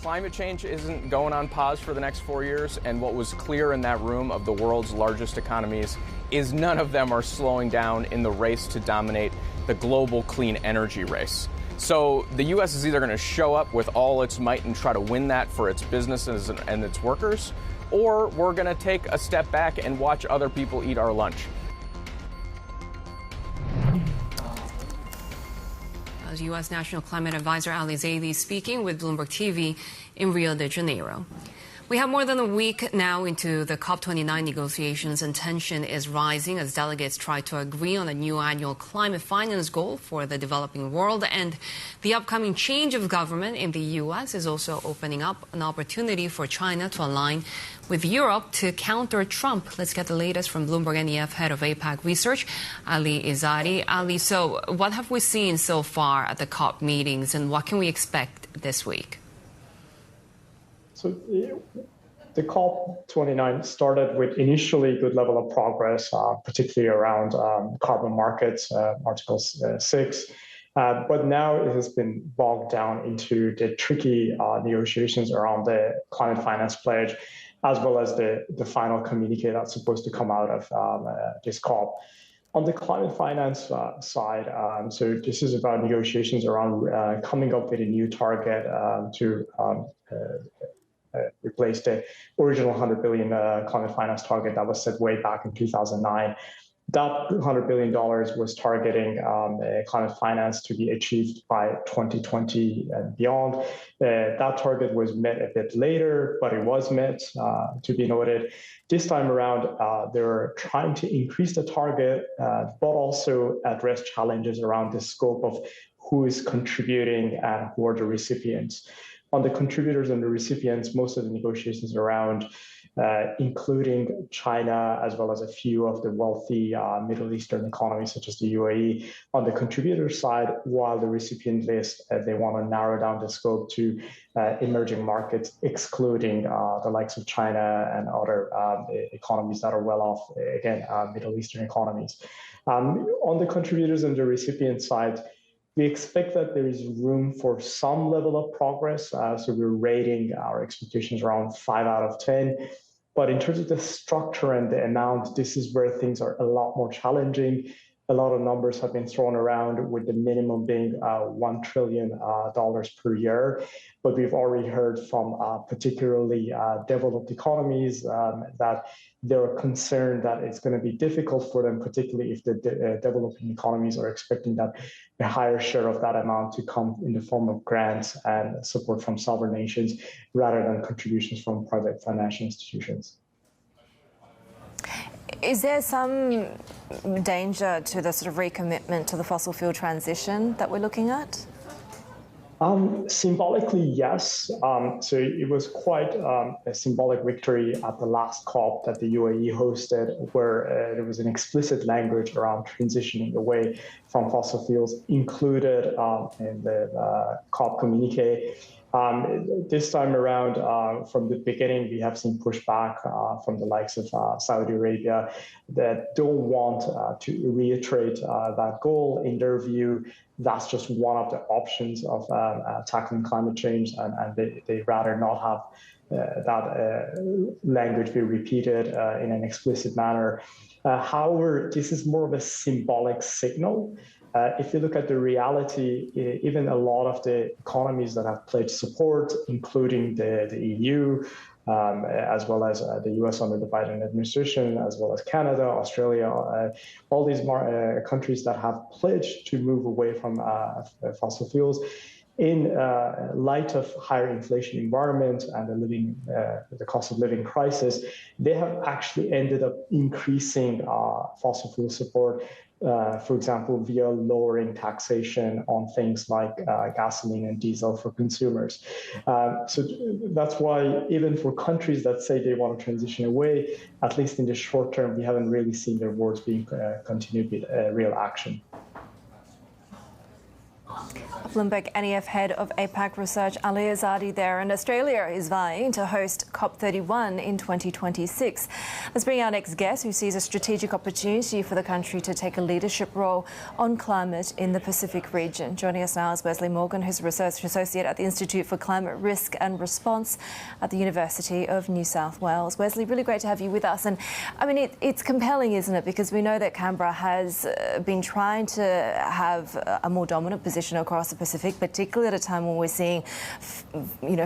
Climate change isn't going on pause for the next 4 years, and what was clear in that room of the world's largest economies is none of them are slowing down in the race to dominate the global clean energy race. So the U.S. is either going to show up with all its might and try to win that for its businesses and its workers, or we're going to take a step back and watch other people eat our lunch. U.S. National Climate Advisor Ali Zaidi speaking with Bloomberg TV in Rio de Janeiro. We have more than a week now into the COP29 negotiations, and tension is rising as delegates try to agree on a new annual climate finance goal for the developing world. And the upcoming change of government in the U.S. is also opening up an opportunity for China to align with Europe to counter Trump. Let's get the latest from BloombergNEF head of APAC research, Ali Izadi. Ali, so what have we seen so far at the COP meetings, and what can we expect this week? So the COP29 started with initially good level of progress, particularly around carbon markets, Article 6. But now it has been bogged down into the tricky negotiations around the climate finance pledge, as well as the final communique that's supposed to come out of this COP. On the climate finance side, so this is about negotiations around coming up with a new target to replace the original $100 billion climate finance target that was set way back in 2009. That $100 billion was targeting climate finance to be achieved by 2020 and beyond. That target was met a bit later, but it was met, to be noted. This time around, they were trying to increase the target, but also address challenges around the scope of who is contributing and who are the recipients. On the contributors and the recipients, most of the negotiations around including China, as well as a few of the wealthy Middle Eastern economies, such as the UAE. On the contributor side, while the recipient list, they want to narrow down the scope to emerging markets, excluding the likes of China and other economies that are well off, again, Middle Eastern economies. On the contributors and the recipient side, we expect that there is room for some level of progress. So we're rating our expectations around 5 out of 10. But in terms of the structure and the amount, this is where things are a lot more challenging. A lot of numbers have been thrown around, with the minimum being $1 trillion per year. But we've already heard from particularly developed economies that they're concerned that it's going to be difficult for them, particularly if the developing economies are expecting that a higher share of that amount to come in the form of grants and support from sovereign nations rather than contributions from private financial institutions. Is there some danger to the sort of recommitment to the fossil fuel transition that we're looking at? Symbolically, yes. So it was quite a symbolic victory at the last COP that the UAE hosted, where there was an explicit language around transitioning away from fossil fuels included in the COP communique. This time around, from the beginning, we have seen pushback from the likes of Saudi Arabia that don't want to reiterate that goal. In their view, that's just one of the options of tackling climate change, and they rather not have that language be repeated in an explicit manner. However, this is more of a symbolic signal. If you look at the reality, even a lot of the economies that have pledged support, including the EU, as well as the US under the Biden administration, as well as Canada, Australia, all these countries that have pledged to move away from fossil fuels, in light of higher inflation environment and the cost of living crisis, they have actually ended up increasing fossil fuel support. For example, via lowering taxation on things like gasoline and diesel for consumers. So that's why even for countries that say they want to transition away, at least in the short term, we haven't really seen their words being continued with real action. BloombergNEF head of APAC research Ali Izadi there, and Australia is vying to host COP31 in 2026. Let's bring our next guest, who sees a strategic opportunity for the country to take a leadership role on climate in the Pacific region. Joining us now is Wesley Morgan, who's a research associate at the Institute for Climate Risk and Response at the University of New South Wales. Wesley, really great to have you with us. And I mean, it's compelling, isn't it? Because we know that Canberra has been trying to have a more dominant position across the Pacific, particularly at a time when we're seeing,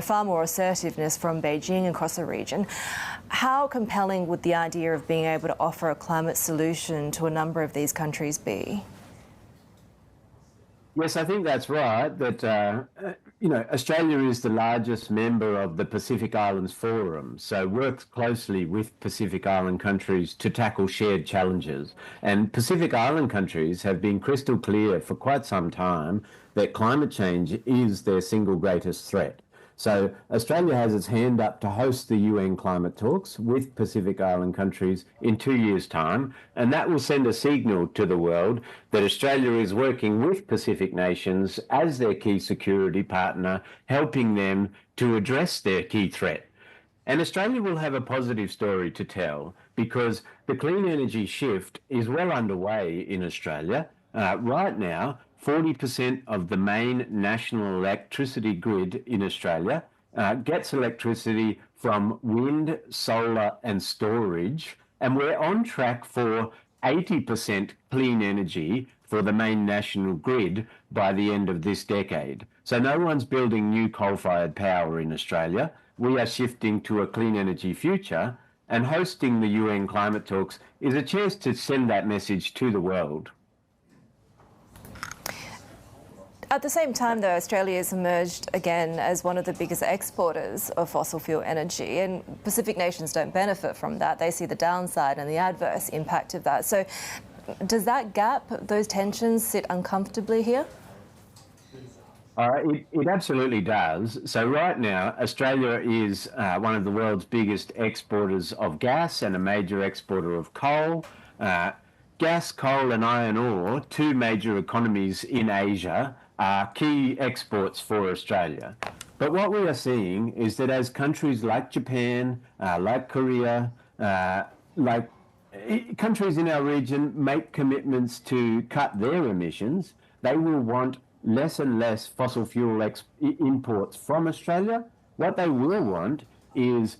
far more assertiveness from Beijing across the region. How compelling would the idea of being able to offer a climate solution to a number of these countries be? Yes, I think that's right. That Australia is the largest member of the Pacific Islands Forum, so works closely with Pacific Island countries to tackle shared challenges. And Pacific Island countries have been crystal clear for quite some time that climate change is their single greatest threat. So Australia has its hand up to host the UN climate talks with Pacific Island countries in 2 years' time, and that will send a signal to the world that Australia is working with Pacific nations as their key security partner, helping them to address their key threat. And Australia will have a positive story to tell because the clean energy shift is well underway in Australia. Right now, 40% of the main national electricity grid in Australia gets electricity from wind, solar and storage, and we're on track for 80% clean energy for the main national grid by the end of this decade. So no one's building new coal-fired power in Australia. We are shifting to a clean energy future, and hosting the UN climate talks is a chance to send that message to the world. At the same time, though, Australia has emerged again as one of the biggest exporters of fossil fuel energy, and Pacific nations don't benefit from that. They see the downside and the adverse impact of that. So does that gap, those tensions, sit uncomfortably here? It absolutely does. So right now, Australia is one of the world's biggest exporters of gas and a major exporter of coal. Gas, coal and iron ore, two major economies in Asia, are key exports for Australia. But what we are seeing is that as countries like Japan, like Korea, like countries in our region make commitments to cut their emissions, they will want less and less fossil fuel imports from Australia. What they will want is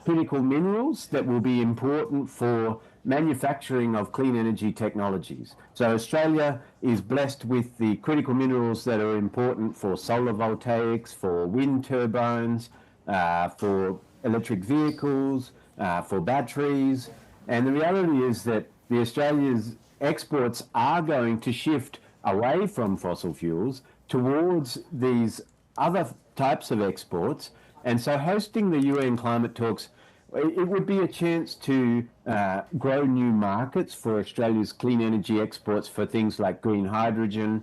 critical minerals that will be important for manufacturing of clean energy technologies. So Australia is blessed with the critical minerals that are important for solar voltaics, for wind turbines, for electric vehicles, for batteries. And the reality is that the Australia's exports are going to shift away from fossil fuels towards these other types of exports. And so hosting the UN climate talks, it would be a chance to grow new markets for Australia's clean energy exports for things like green hydrogen,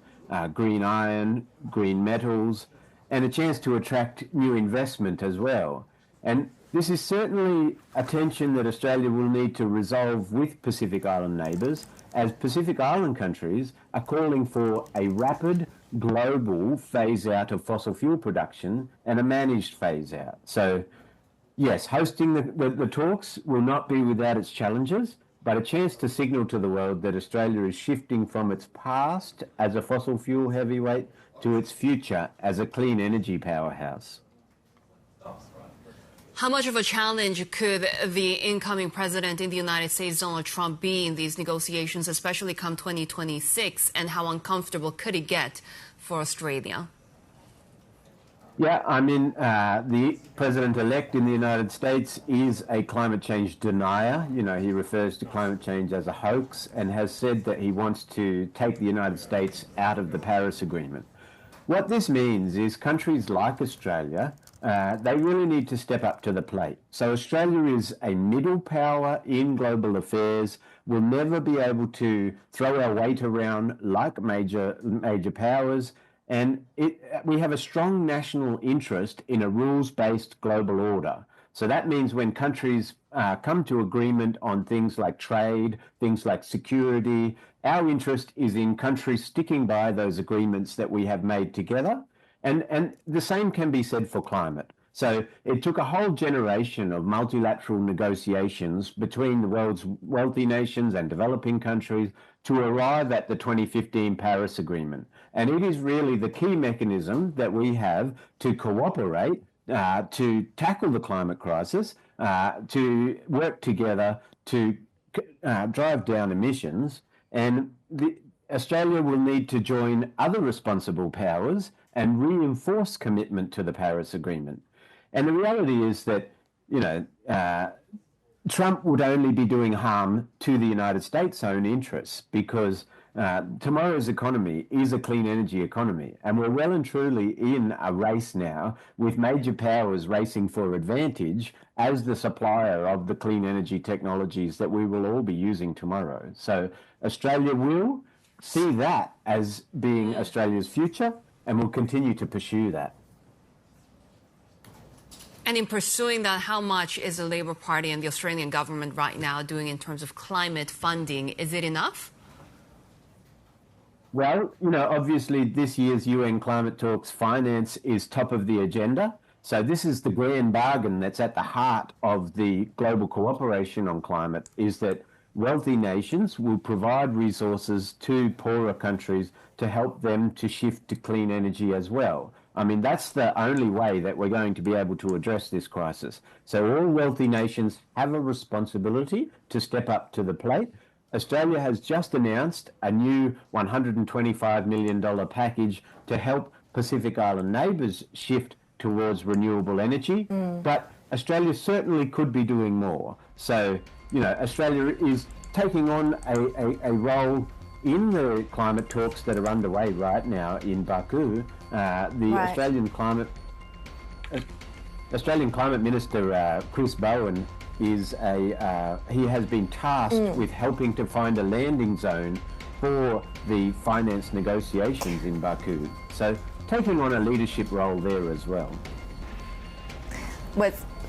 green iron, green metals, and a chance to attract new investment as well. And this is certainly a tension that Australia will need to resolve with Pacific Island neighbours, as Pacific Island countries are calling for a rapid global phase out of fossil fuel production and a managed phase out. So yes, hosting the talks will not be without its challenges, but a chance to signal to the world that Australia is shifting from its past as a fossil fuel heavyweight to its future as a clean energy powerhouse. How much of a challenge could the incoming president in the United States, Donald Trump, be in these negotiations, especially come 2026, and how uncomfortable could it get for Australia? Yeah, I mean, the president-elect in the United States is a climate change denier. You know, he refers to climate change as a hoax and has said that he wants to take the United States out of the Paris Agreement. What this means is countries like Australia, they really need to step up to the plate. So Australia is a middle power in global affairs. We'll never be able to throw our weight around like major powers. And we have a strong national interest in a rules-based global order. So that means when countries come to agreement on things like trade, things like security, our interest is in countries sticking by those agreements that we have made together. And the same can be said for climate. So it took a whole generation of multilateral negotiations between the world's wealthy nations and developing countries to arrive at the 2015 Paris Agreement. And it is really the key mechanism that we have to cooperate, to tackle the climate crisis, to work together to drive down emissions. And Australia will need to join other responsible powers and reinforce commitment to the Paris Agreement. And the reality is that, Trump would only be doing harm to the United States' own interests, because tomorrow's economy is a clean energy economy. And we're well and truly in a race now with major powers racing for advantage as the supplier of the clean energy technologies that we will all be using tomorrow. So Australia will see that as being Australia's future and will continue to pursue that. And in pursuing that, how much is the Labor Party and the Australian government right now doing in terms of climate funding? Is it enough? Well, obviously this year's UN climate talks finance is top of the agenda. So this is the grand bargain that's at the heart of the global cooperation on climate, is that wealthy nations will provide resources to poorer countries to help them to shift to clean energy as well. I mean, that's the only way that we're going to be able to address this crisis. So all wealthy nations have a responsibility to step up to the plate. Australia has just announced a new $125 million package to help Pacific Island neighbours shift towards renewable energy. But Australia certainly could be doing more. So, Australia is taking on a role in the climate talks that are underway right now in Baku. Australian climate Minister Chris Bowen is he has been tasked with helping to find a landing zone for the finance negotiations in Baku. So taking on a leadership role there as well.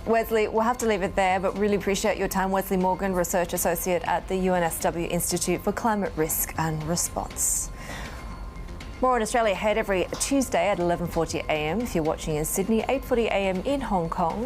Wesley, we'll have to leave it there, but really appreciate your time. Wesley Morgan, Research Associate at the UNSW Institute for Climate Risk and Response. More on Australia ahead every Tuesday at 11:40 a.m. if you're watching in Sydney, 8:40 a.m. in Hong Kong.